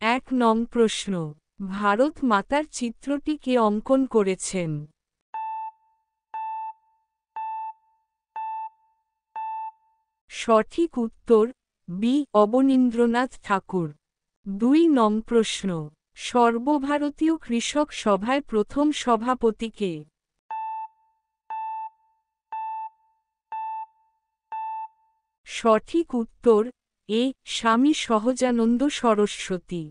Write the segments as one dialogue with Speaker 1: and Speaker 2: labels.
Speaker 1: এক নং প্রশ্ন, ভারত মাতার চিত্রটি কে অঙ্কন করেছেন? সঠিক উত্তর বি অবনীন্দ্রনাথ ঠাকুর। ২ নং প্রশ্ন, সর্বভারতীয় কৃষক সভায় প্রথম সভাপতি কে? সঠিক উত্তর এ স্বামী সহজানন্দ সরস্বতী।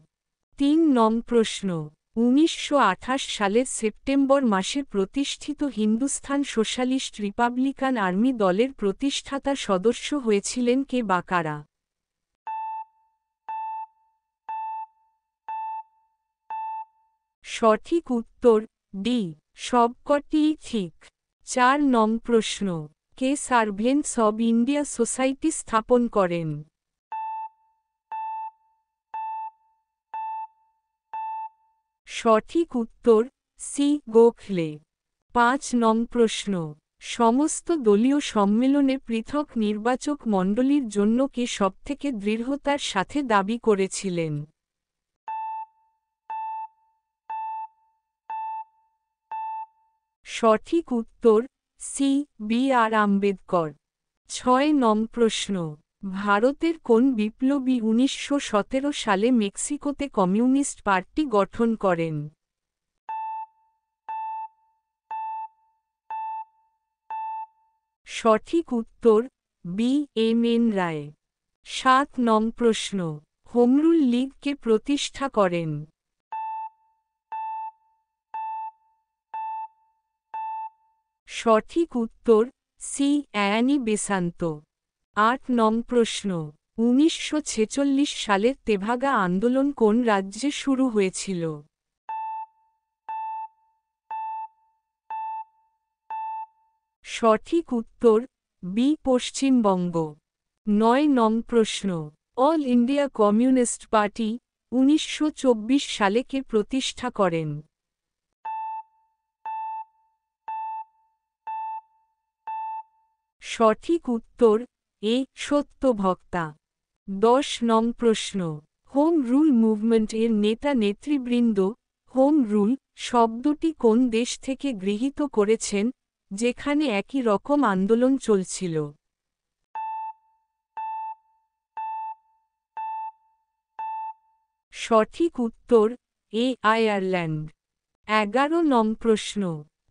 Speaker 1: ৩ নং প্রশ্ন, ১৯২৮ সালের সেপ্টেম্বর মাসে প্রতিষ্ঠিত হিন্দুস্থান সোশ্যালিস্ট রিপাবলিকান আর্মি দলের প্রতিষ্ঠাতা সদস্য হয়েছিলেন কে বা কারা? সঠিক উত্তর ডি সবকটিই ঠিক। ৪ নং প্রশ্ন, কে সার্ভেন্টস অব ইন্ডিয়া সোসাইটি স্থাপন করেন? সঠিক উত্তর সি গোখলে। ৫ নং প্রশ্ন, সমস্ত দলীয় সম্মেলনে পৃথক নির্বাচক মণ্ডলীর জন্য কে সবথেকে দৃঢ়তার সাথে দাবি করেছিলেন? সঠিক উত্তর সি বি আর আম্বেদকর। ৬ নং প্রশ্ন, ভারতের কোন বিপ্লবী ১৯১৭ সালে মেক্সিকোতে কমিউনিস্ট পার্টি গঠন করেন? সঠিক উত্তর বি এম এন রায়। ৭ নং প্রশ্ন, হোমরুল লীগ কে প্রতিষ্ঠা করেন? সঠিক উত্তর সি অ্যানি বেসান্ত। ৮ নং প্রশ্ন, ১৯৪৬ সালের তেভাগা আন্দোলন কোন রাজ্যে শুরু হয়েছিল? সঠিক উত্তর বি পশ্চিমবঙ্গ। ৯ নং প্রশ্ন, অল ইন্ডিয়া কমিউনিস্ট পার্টি ১৯২৪ সালে কে প্রতিষ্ঠা করেন? সঠিক উত্তর এ সত্যভক্তা। ১০ নং প্রশ্ন, হোম রুল মুভমেন্ট এর নেতা নেতৃবৃন্দ হোম রুল শব্দটি কোন দেশ থেকে গৃহীত করেছেন, যেখানে একই রকম আন্দোলন চলছিল? সঠিক উত্তর এ আয়ারল্যান্ড। ১১ নং প্রশ্ন,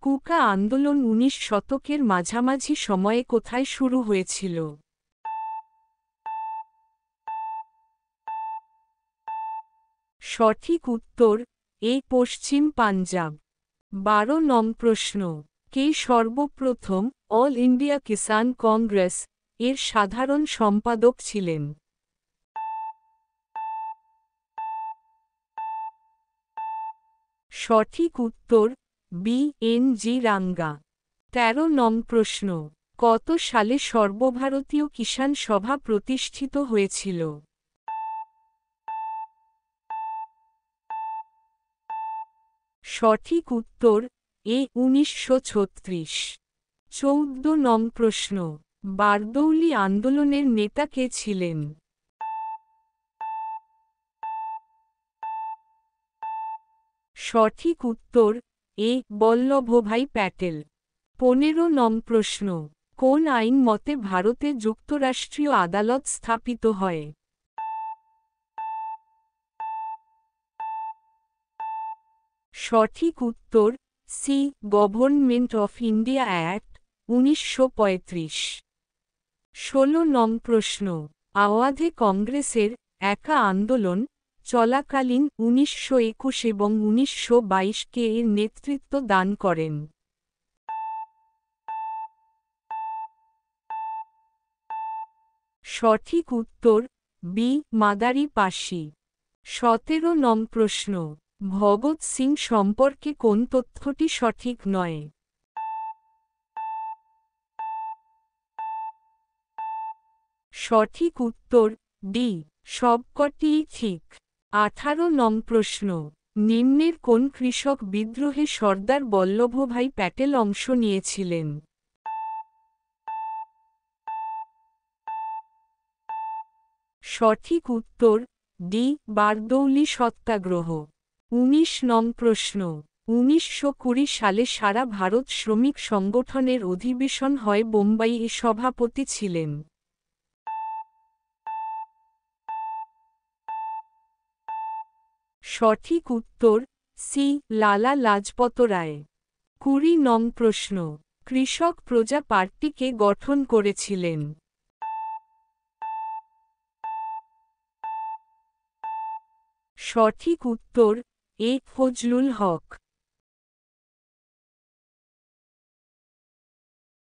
Speaker 1: কুকা আন্দোলন ১৯ শতকের মাঝামাঝি সময়ে কোথায় শুরু হয়েছিল? সঠিক উত্তর এ পশ্চিম পাঞ্জাব। ১২ নং প্রশ্ন, কে সর্বপ্রথম অল ইন্ডিয়া কিষান কংগ্রেস এর সাধারণ সম্পাদক ছিলেন? সঠিক উত্তর বি এন জি রাঙ্গা। ১৩ নং প্রশ্ন, কত সালে সর্বভারতীয় কিষান সভা প্রতিষ্ঠিত হয়েছিল? সঠিক উত্তর এ ১৯৩৬। ১৪ নং প্রশ্ন, বারদৌলি আন্দোলনের নেতা কে ছিলেন? সঠিক উত্তর এ বল্লভভাই প্যাটেল। ১৫ নং প্রশ্ন, কোন আইন মতে ভারতে যুক্তরাষ্ট্রীয় আদালত স্থাপিত হয়? সঠিক উত্তর C government of India act ১৯৩৫। ১৬ নং প্রশ্ন, আওয়াধে কংগ্রেসের একা আন্দোলন চলাকালীন ১৯২১ এবং ১৯২২ কে এর নেতৃত্ব দান করেন? সঠিক উত্তর বি মাদারি পাশি। ১৭ নং প্রশ্ন, ভগৎ সিং সম্পর্কে কোন তথ্যটি সঠিক নয়? সঠিক উত্তর ডি সবকটিই ঠিক। ১৮ নং প্রশ্ন, নিম্নের কোন কৃষক বিদ্রোহে সর্দার বল্লভভাই প্যাটেল অংশ নিয়েছিলেন? সঠিক উত্তর ডি বারদৌলি সত্যাগ্রহ। ১৯ নং প্রশ্ন ১৯২০ সালে সারা ভারত শ্রমিক সংগঠনের অধিবেশন হয় বোম্বাই সভাপতি ছিলেন। সঠিক উত্তর সি লালা লাজপত রায়। ২০ নং প্রশ্ন কৃষক প্রজা পার্টিকে গঠন করেছিলেন। সঠিক উত্তর এ ফজলুল হক।